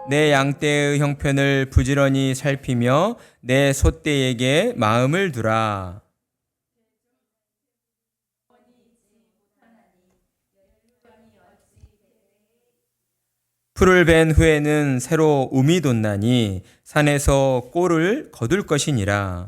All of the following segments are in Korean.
내 양떼의 형편을 부지런히 살피며 내 소떼에게 마음을 두라. 풀을 벤 후에는 새로 움이 돋나니 산에서 꼴을 거둘 것이니라.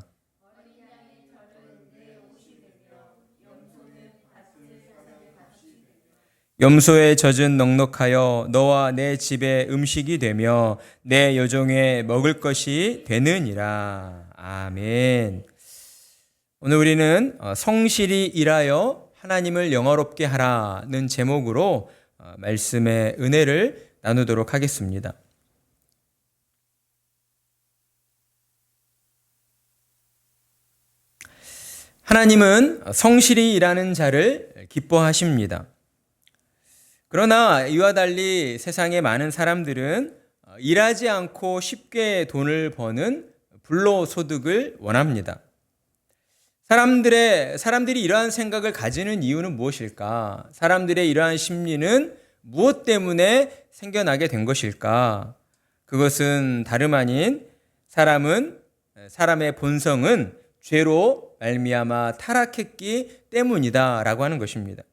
염소의 젖은 넉넉하여 너와 내 집의 음식이 되며 내 여종의 먹을 것이 되느니라. 아멘. 오늘 우리는 성실히 일하여 하나님을 영화롭게 하라는 제목으로 말씀의 은혜를 나누도록 하겠습니다. 하나님은 성실히 일하는 자를 기뻐하십니다. 그러나 이와 달리 세상의 많은 사람들은 일하지 않고 쉽게 돈을 버는 불로소득을 원합니다. 사람들이 이러한 생각을 가지는 이유는 무엇일까? 사람들의 이러한 심리는 무엇 때문에 생겨나게 된 것일까? 그것은 다름 아닌 사람의 본성은 죄로 말미암아 타락했기 때문이다라고 하는 것입니다.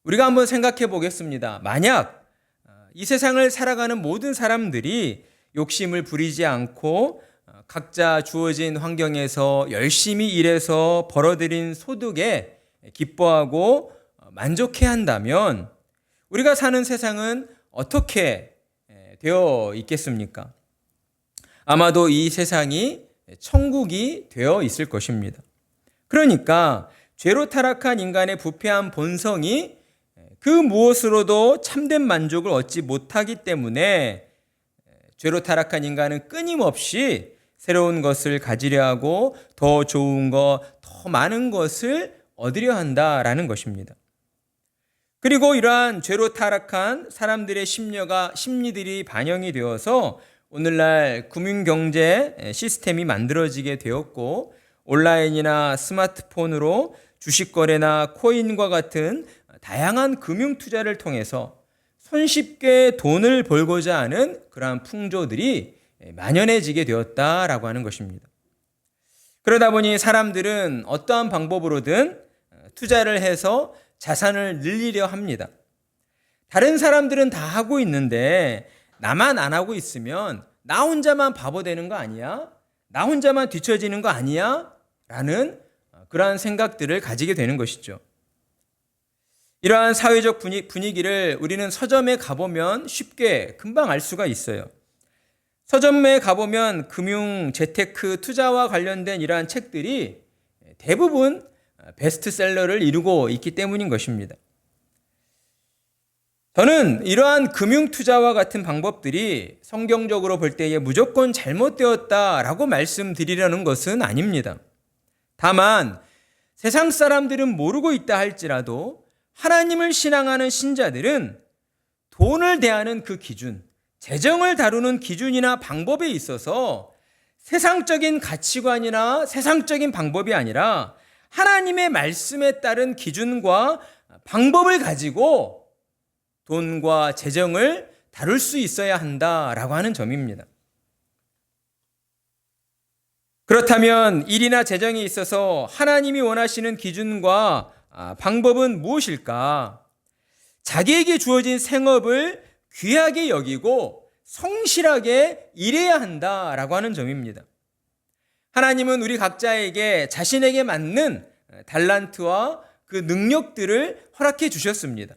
우리가 한번 생각해 보겠습니다. 만약 이 세상을 살아가는 모든 사람들이 욕심을 부리지 않고 각자 주어진 환경에서 열심히 일해서 벌어들인 소득에 기뻐하고 만족해야 한다면 우리가 사는 세상은 어떻게 되어 있겠습니까? 아마도 이 세상이 천국이 되어 있을 것입니다. 그러니까 죄로 타락한 인간의 부패한 본성이 그 무엇으로도 참된 만족을 얻지 못하기 때문에 죄로 타락한 인간은 끊임없이 새로운 것을 가지려 하고 더 좋은 것, 더 많은 것을 얻으려 한다라는 것입니다. 그리고 이러한 죄로 타락한 사람들의 심리들이 반영이 되어서 오늘날 금융경제 시스템이 만들어지게 되었고 온라인이나 스마트폰으로 주식거래나 코인과 같은 다양한 금융투자를 통해서 손쉽게 돈을 벌고자 하는 그러한 풍조들이 만연해지게 되었다라고 하는 것입니다. 그러다 보니 사람들은 어떠한 방법으로든 투자를 해서 자산을 늘리려 합니다. 다른 사람들은 다 하고 있는데 나만 안 하고 있으면 나 혼자만 바보 되는 거 아니야? 나 혼자만 뒤처지는 거 아니야? 라는 그러한 생각들을 가지게 되는 것이죠. 이러한 사회적 분위기를 우리는 서점에 가보면 쉽게 금방 알 수가 있어요. 서점에 가보면 금융, 재테크, 투자와 관련된 이러한 책들이 대부분 베스트셀러를 이루고 있기 때문인 것입니다. 저는 이러한 금융 투자와 같은 방법들이 성경적으로 볼 때에 무조건 잘못되었다라고 말씀드리려는 것은 아닙니다. 다만 세상 사람들은 모르고 있다 할지라도 하나님을 신앙하는 신자들은 돈을 대하는 그 기준, 재정을 다루는 기준이나 방법에 있어서 세상적인 가치관이나 세상적인 방법이 아니라 하나님의 말씀에 따른 기준과 방법을 가지고 돈과 재정을 다룰 수 있어야 한다라고 하는 점입니다. 그렇다면 일이나 재정에 있어서 하나님이 원하시는 기준과 방법은 무엇일까? 자기에게 주어진 생업을 귀하게 여기고 성실하게 일해야 한다라고 하는 점입니다. 하나님은 우리 각자에게 자신에게 맞는 달란트와 그 능력들을 허락해 주셨습니다.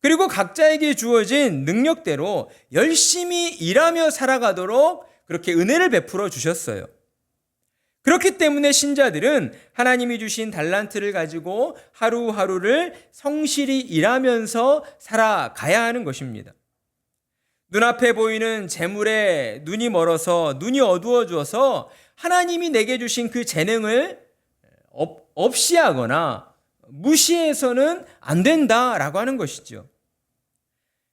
그리고 각자에게 주어진 능력대로 열심히 일하며 살아가도록 그렇게 은혜를 베풀어 주셨어요. 그렇기 때문에 신자들은 하나님이 주신 달란트를 가지고 하루하루를 성실히 일하면서 살아가야 하는 것입니다. 눈앞에 보이는 재물에 눈이 멀어서 눈이 어두워져서 하나님이 내게 주신 그 재능을 없이 하거나 무시해서는 안 된다라고 하는 것이죠.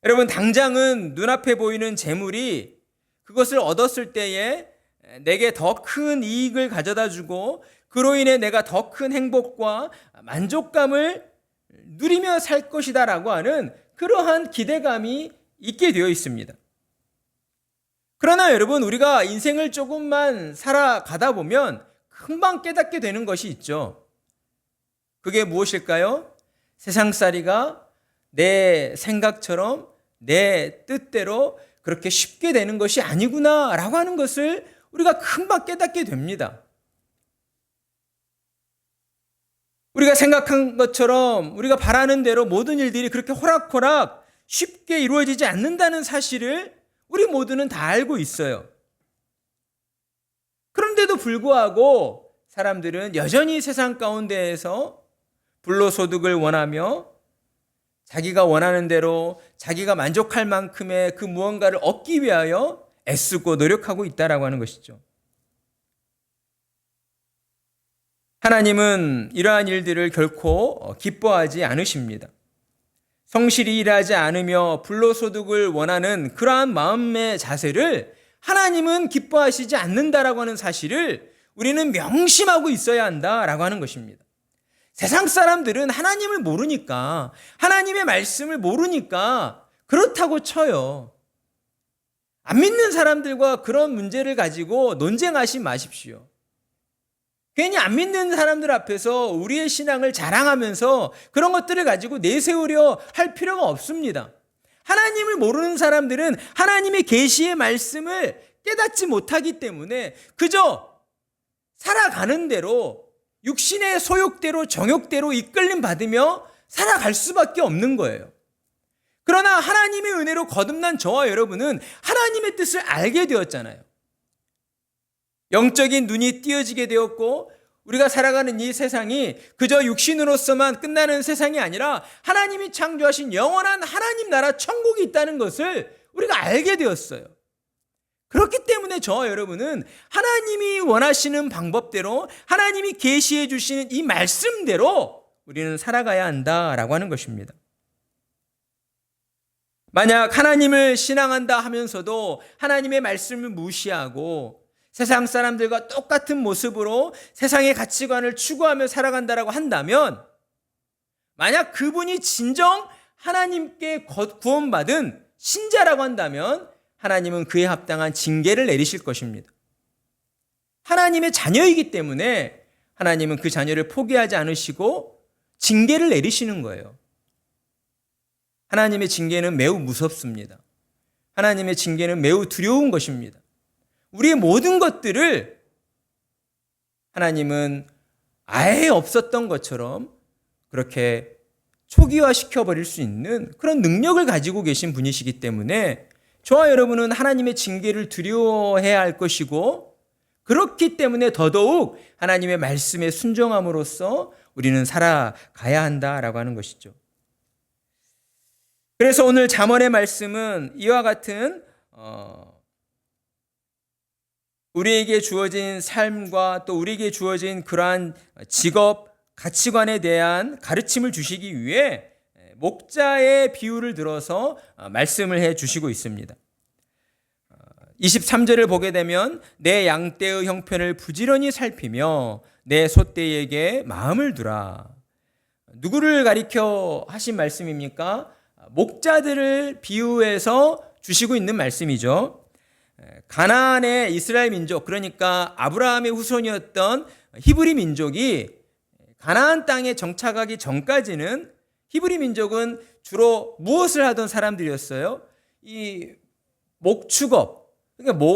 여러분, 당장은 눈앞에 보이는 재물이 그것을 얻었을 때에 내게 더 큰 이익을 가져다 주고 그로 인해 내가 더 큰 행복과 만족감을 누리며 살 것이다라고 하는 그러한 기대감이 있게 되어 있습니다. 그러나 여러분, 우리가 인생을 조금만 살아가다 보면 금방 깨닫게 되는 것이 있죠. 그게 무엇일까요? 세상살이가 내 생각처럼 내 뜻대로 그렇게 쉽게 되는 것이 아니구나라고 하는 것을 우리가 금방 깨닫게 됩니다. 우리가 생각한 것처럼 우리가 바라는 대로 모든 일들이 그렇게 호락호락 쉽게 이루어지지 않는다는 사실을 우리 모두는 다 알고 있어요. 그런데도 불구하고 사람들은 여전히 세상 가운데에서 불로소득을 원하며 자기가 원하는 대로 자기가 만족할 만큼의 그 무언가를 얻기 위하여 애쓰고 노력하고 있다라고 하는 것이죠. 하나님은 이러한 일들을 결코 기뻐하지 않으십니다. 성실히 일하지 않으며 불로소득을 원하는 그러한 마음의 자세를 하나님은 기뻐하시지 않는다라고 하는 사실을 우리는 명심하고 있어야 한다라고 하는 것입니다. 세상 사람들은 하나님을 모르니까, 하나님의 말씀을 모르니까 그렇다고 쳐요. 안 믿는 사람들과 그런 문제를 가지고 논쟁하지 마십시오. 괜히 안 믿는 사람들 앞에서 우리의 신앙을 자랑하면서 그런 것들을 가지고 내세우려 할 필요가 없습니다. 하나님을 모르는 사람들은 하나님의 계시의 말씀을 깨닫지 못하기 때문에 그저 살아가는 대로 육신의 소욕대로 정욕대로 이끌림 받으며 살아갈 수밖에 없는 거예요. 그러나 하나님의 은혜로 거듭난 저와 여러분은 하나님의 뜻을 알게 되었잖아요. 영적인 눈이 띄어지게 되었고 우리가 살아가는 이 세상이 그저 육신으로서만 끝나는 세상이 아니라 하나님이 창조하신 영원한 하나님 나라 천국이 있다는 것을 우리가 알게 되었어요. 그렇기 때문에 저와 여러분은 하나님이 원하시는 방법대로 하나님이 계시해 주시는 이 말씀대로 우리는 살아가야 한다라고 하는 것입니다. 만약 하나님을 신앙한다 하면서도 하나님의 말씀을 무시하고 세상 사람들과 똑같은 모습으로 세상의 가치관을 추구하며 살아간다라고 한다면, 만약 그분이 진정 하나님께 구원받은 신자라고 한다면 하나님은 그에 합당한 징계를 내리실 것입니다. 하나님의 자녀이기 때문에 하나님은 그 자녀를 포기하지 않으시고 징계를 내리시는 거예요. 하나님의 징계는 매우 무섭습니다. 하나님의 징계는 매우 두려운 것입니다. 우리의 모든 것들을 하나님은 아예 없었던 것처럼 그렇게 초기화시켜버릴 수 있는 그런 능력을 가지고 계신 분이시기 때문에 저와 여러분은 하나님의 징계를 두려워해야 할 것이고, 그렇기 때문에 더더욱 하나님의 말씀에 순종함으로써 우리는 살아가야 한다라고 하는 것이죠. 그래서 오늘 잠언의 말씀은 이와 같은 우리에게 주어진 삶과 또 우리에게 주어진 그러한 직업, 가치관에 대한 가르침을 주시기 위해 목자의 비유를 들어서 말씀을 해 주시고 있습니다. 23절을 보게 되면 내 양떼의 형편을 부지런히 살피며 내 소떼에게 마음을 두라. 누구를 가리켜 하신 말씀입니까? 목자들을 비유해서 주시고 있는 말씀이죠. 가나안의 이스라엘 민족, 그러니까 아브라함의 후손이었던 히브리 민족이 가나안 땅에 정착하기 전까지는 히브리 민족은 주로 무엇을 하던 사람들이었어요? 이 목축업, 그러니까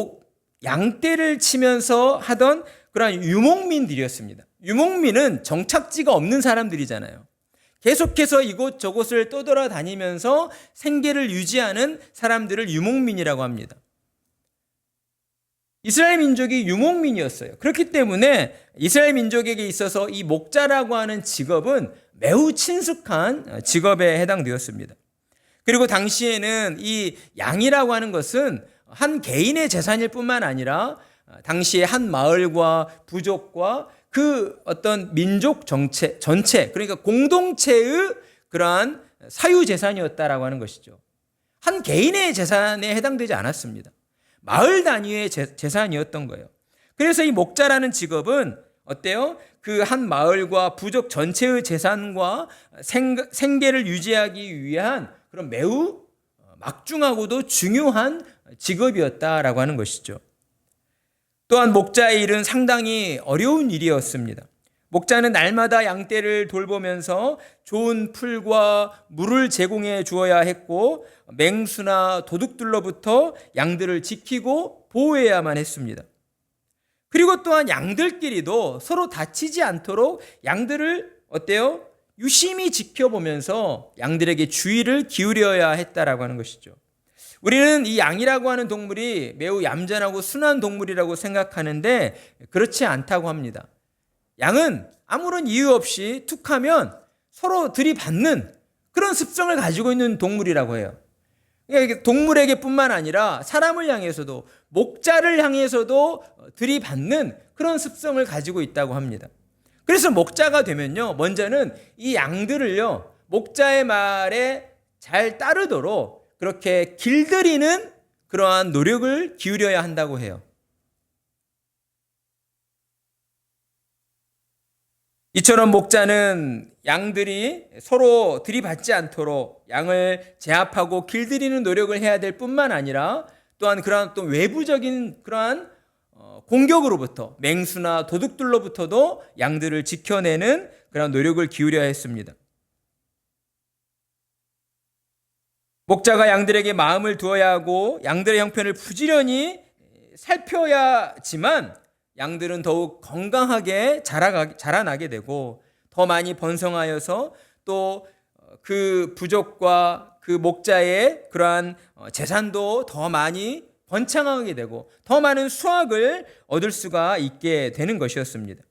양떼를 치면서 하던 그런 유목민들이었습니다. 유목민은 정착지가 없는 사람들이잖아요. 계속해서 이곳저곳을 떠돌아다니면서 생계를 유지하는 사람들을 유목민이라고 합니다. 이스라엘 민족이 유목민이었어요. 그렇기 때문에 이스라엘 민족에게 있어서 이 목자라고 하는 직업은 매우 친숙한 직업에 해당되었습니다. 그리고 당시에는 이 양이라고 하는 것은 한 개인의 재산일 뿐만 아니라 당시에 한 마을과 부족과 그 어떤 민족 전체, 그러니까 공동체의 그러한 사유재산이었다라고 하는 것이죠. 한 개인의 재산에 해당되지 않았습니다. 마을 단위의 재산이었던 거예요. 그래서 이 목자라는 직업은 어때요? 그 한 마을과 부족 전체의 재산과 생계를 유지하기 위한 그런 매우 막중하고도 중요한 직업이었다라고 하는 것이죠. 또한 목자의 일은 상당히 어려운 일이었습니다. 목자는 날마다 양떼를 돌보면서 좋은 풀과 물을 제공해 주어야 했고 맹수나 도둑들로부터 양들을 지키고 보호해야만 했습니다. 그리고 또한 양들끼리도 서로 다치지 않도록 양들을 어때요? 유심히 지켜보면서 양들에게 주의를 기울여야 했다라고 하는 것이죠. 우리는 이 양이라고 하는 동물이 매우 얌전하고 순한 동물이라고 생각하는데 그렇지 않다고 합니다. 양은 아무런 이유 없이 툭하면 서로 들이받는 그런 습성을 가지고 있는 동물이라고 해요. 그러니까 동물에게뿐만 아니라 사람을 향해서도 목자를 향해서도 들이받는 그런 습성을 가지고 있다고 합니다. 그래서 목자가 되면요, 먼저는 이 양들을요, 목자의 말에 잘 따르도록 그렇게 길들이는 그러한 노력을 기울여야 한다고 해요. 이처럼 목자는 양들이 서로 들이받지 않도록 양을 제압하고 길들이는 노력을 해야 될 뿐만 아니라 또한 그러한 또 외부적인 그러한 공격으로부터 맹수나 도둑들로부터도 양들을 지켜내는 그런 노력을 기울여야 했습니다. 목자가 양들에게 마음을 두어야 하고 양들의 형편을 부지런히 살펴야지만 양들은 더욱 건강하게 자라나게 되고 더 많이 번성하여서 또 그 부족과 그 목자의 그러한 재산도 더 많이 번창하게 되고 더 많은 수확을 얻을 수가 있게 되는 것이었습니다.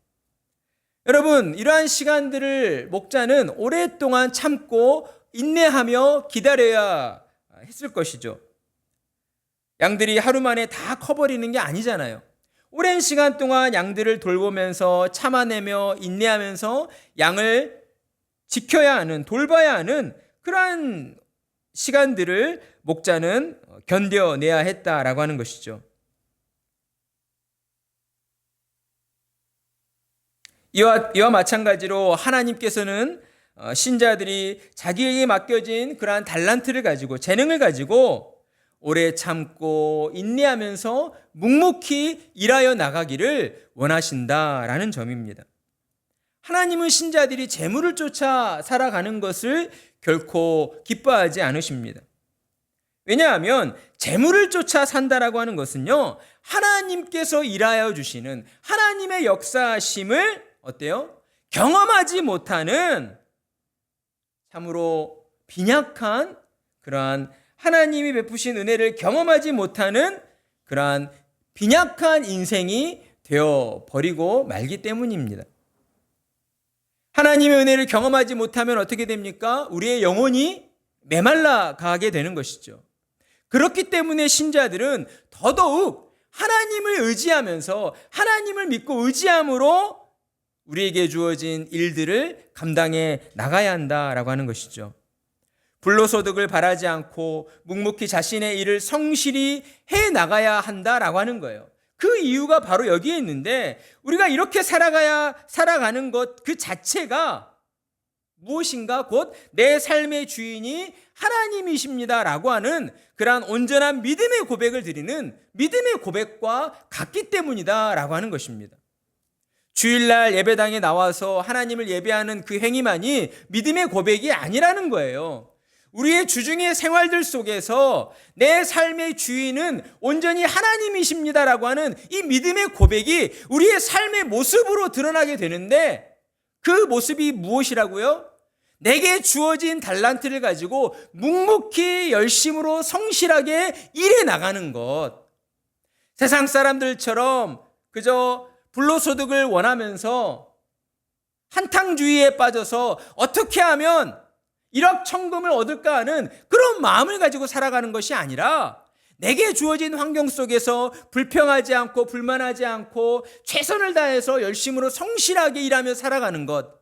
여러분, 이러한 시간들을 목자는 오랫동안 참고 인내하며 기다려야 했을 것이죠. 양들이 하루 만에 다 커버리는 게 아니잖아요. 오랜 시간 동안 양들을 돌보면서 참아내며 인내하면서 양을 지켜야 하는, 돌봐야 하는 그러한 시간들을 목자는 견뎌내야 했다라고 하는 것이죠. 이와 마찬가지로 하나님께서는 신자들이 자기에게 맡겨진 그러한 달란트를 가지고 재능을 가지고 오래 참고 인내하면서 묵묵히 일하여 나가기를 원하신다라는 점입니다. 하나님은 신자들이 재물을 쫓아 살아가는 것을 결코 기뻐하지 않으십니다. 왜냐하면 재물을 쫓아 산다라고 하는 것은요, 하나님께서 일하여 주시는 하나님의 역사심을 어때요? 경험하지 못하는 참으로 빈약한 그러한 하나님이 베푸신 은혜를 경험하지 못하는 그러한 빈약한 인생이 되어버리고 말기 때문입니다. 하나님의 은혜를 경험하지 못하면 어떻게 됩니까? 우리의 영혼이 메말라 가게 되는 것이죠. 그렇기 때문에 신자들은 더더욱 하나님을 의지하면서 하나님을 믿고 의지함으로 우리에게 주어진 일들을 감당해 나가야 한다라고 하는 것이죠. 불로소득을 바라지 않고 묵묵히 자신의 일을 성실히 해 나가야 한다라고 하는 거예요. 그 이유가 바로 여기에 있는데 우리가 이렇게 살아가는 것 그 자체가 무엇인가? 곧 내 삶의 주인이 하나님이십니다라고 하는 그러한 온전한 믿음의 고백을 드리는 믿음의 고백과 같기 때문이다라고 하는 것입니다. 주일날 예배당에 나와서 하나님을 예배하는 그 행위만이 믿음의 고백이 아니라는 거예요. 우리의 주중의 생활들 속에서 내 삶의 주인은 온전히 하나님이십니다라고 하는 이 믿음의 고백이 우리의 삶의 모습으로 드러나게 되는데 그 모습이 무엇이라고요? 내게 주어진 달란트를 가지고 묵묵히 열심으로 성실하게 일해 나가는 것. 세상 사람들처럼 그저 불로소득을 원하면서 한탕주의에 빠져서 어떻게 하면 일확천금을 얻을까 하는 그런 마음을 가지고 살아가는 것이 아니라 내게 주어진 환경 속에서 불평하지 않고 불만하지 않고 최선을 다해서 열심으로 성실하게 일하며 살아가는 것.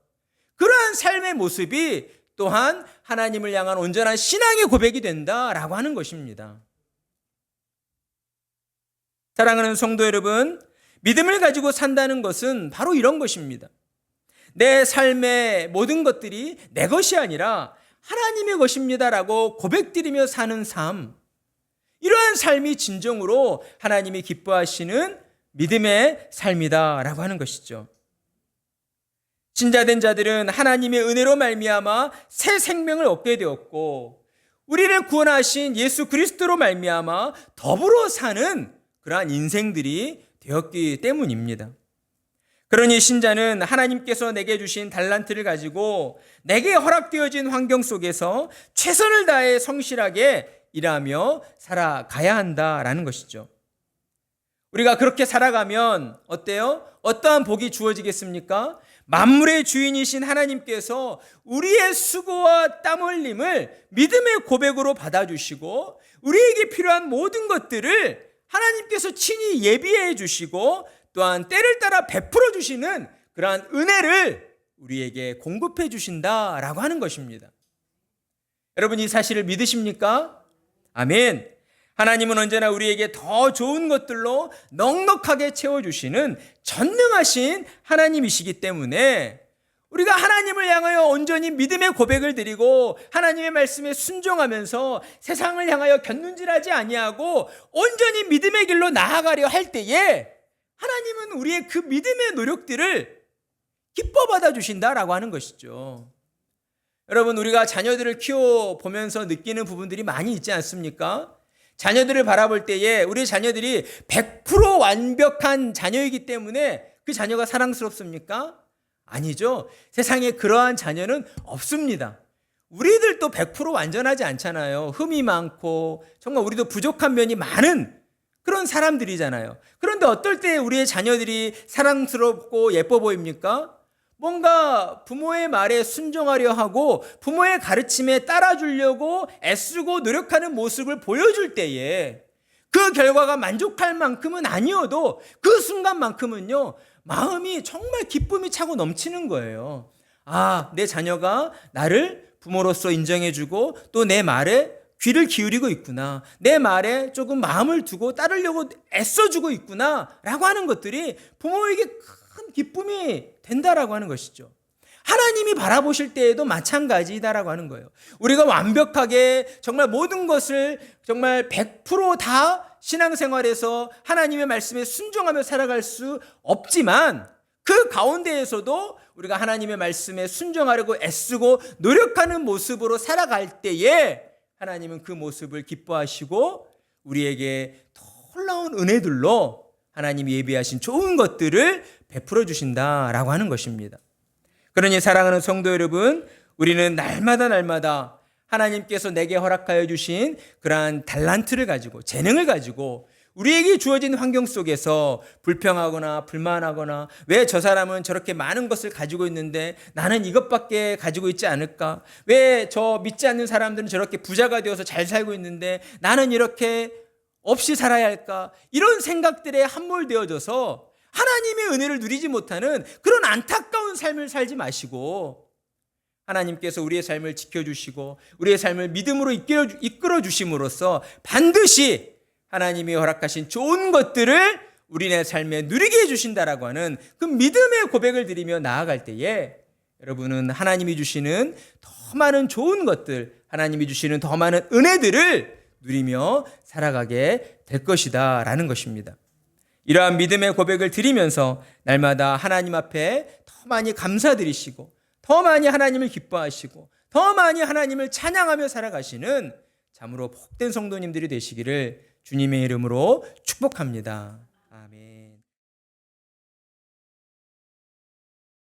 그러한 삶의 모습이 또한 하나님을 향한 온전한 신앙의 고백이 된다라고 하는 것입니다. 사랑하는 성도 여러분, 믿음을 가지고 산다는 것은 바로 이런 것입니다. 내 삶의 모든 것들이 내 것이 아니라 하나님의 것입니다라고 고백드리며 사는 삶. 이러한 삶이 진정으로 하나님이 기뻐하시는 믿음의 삶이다라고 하는 것이죠. 신자된 자들은 하나님의 은혜로 말미암아 새 생명을 얻게 되었고, 우리를 구원하신 예수 그리스도로 말미암아 더불어 사는 그러한 인생들이 되었기 때문입니다. 그러니 신자는 하나님께서 내게 주신 달란트를 가지고 내게 허락되어진 환경 속에서 최선을 다해 성실하게 일하며 살아가야 한다라는 것이죠. 우리가 그렇게 살아가면 어때요? 어떠한 복이 주어지겠습니까? 만물의 주인이신 하나님께서 우리의 수고와 땀 흘림을 믿음의 고백으로 받아주시고, 우리에게 필요한 모든 것들을 하나님께서 친히 예비해 주시고, 또한 때를 따라 베풀어 주시는 그러한 은혜를 우리에게 공급해 주신다라고 하는 것입니다. 여러분, 이 사실을 믿으십니까? 아멘. 하나님은 언제나 우리에게 더 좋은 것들로 넉넉하게 채워주시는 전능하신 하나님이시기 때문에 우리가 하나님을 향하여 온전히 믿음의 고백을 드리고 하나님의 말씀에 순종하면서 세상을 향하여 곁눈질하지 아니하고 온전히 믿음의 길로 나아가려 할 때에 하나님은 우리의 그 믿음의 노력들을 기뻐 받아주신다라고 하는 것이죠. 여러분, 우리가 자녀들을 키워보면서 느끼는 부분들이 많이 있지 않습니까? 자녀들을 바라볼 때에 우리 자녀들이 100% 완벽한 자녀이기 때문에 그 자녀가 사랑스럽습니까? 아니죠. 세상에 그러한 자녀는 없습니다. 우리들도 100% 완전하지 않잖아요. 흠이 많고 정말 우리도 부족한 면이 많은 그런 사람들이잖아요. 그런데 어떨 때 우리의 자녀들이 사랑스럽고 예뻐 보입니까? 뭔가 부모의 말에 순종하려 하고 부모의 가르침에 따라주려고 애쓰고 노력하는 모습을 보여줄 때에 그 결과가 만족할 만큼은 아니어도 그 순간만큼은요, 마음이 정말 기쁨이 차고 넘치는 거예요. 아, 내 자녀가 나를 부모로서 인정해주고 또 내 말에 귀를 기울이고 있구나, 내 말에 조금 마음을 두고 따르려고 애써주고 있구나 라고 하는 것들이 부모에게 큰 기쁨이 된다라고 하는 것이죠. 하나님이 바라보실 때에도 마찬가지다라고 하는 거예요. 우리가 완벽하게 정말 모든 것을 정말 100%다 신앙생활에서 하나님의 말씀에 순종하며 살아갈 수 없지만 그 가운데에서도 우리가 하나님의 말씀에 순종하려고 애쓰고 노력하는 모습으로 살아갈 때에 하나님은 그 모습을 기뻐하시고 우리에게 놀라운 은혜들로 하나님이 예비하신 좋은 것들을 베풀어 주신다라고 하는 것입니다. 그러니 사랑하는 성도 여러분, 우리는 날마다 하나님께서 내게 허락하여 주신 그러한 달란트를 가지고, 재능을 가지고 우리에게 주어진 환경 속에서 불평하거나 불만하거나 왜 저 사람은 저렇게 많은 것을 가지고 있는데 나는 이것밖에 가지고 있지 않을까? 왜 저 믿지 않는 사람들은 저렇게 부자가 되어서 잘 살고 있는데 나는 이렇게 없이 살아야 할까? 이런 생각들에 함몰되어져서 하나님의 은혜를 누리지 못하는 그런 안타까운 삶을 살지 마시고, 하나님께서 우리의 삶을 지켜주시고 우리의 삶을 믿음으로 이끌어 주심으로써 반드시 하나님이 허락하신 좋은 것들을 우리의 삶에 누리게 해주신다라고 하는 그 믿음의 고백을 드리며 나아갈 때에 여러분은 하나님이 주시는 더 많은 좋은 것들, 하나님이 주시는 더 많은 은혜들을 누리며 살아가게 될 것이다 라는 것입니다. 이러한 믿음의 고백을 드리면서 날마다 하나님 앞에 더 많이 감사드리시고 더 많이 하나님을 기뻐하시고 더 많이 하나님을 찬양하며 살아가시는 참으로 복된 성도님들이 되시기를 주님의 이름으로 축복합니다. 아멘.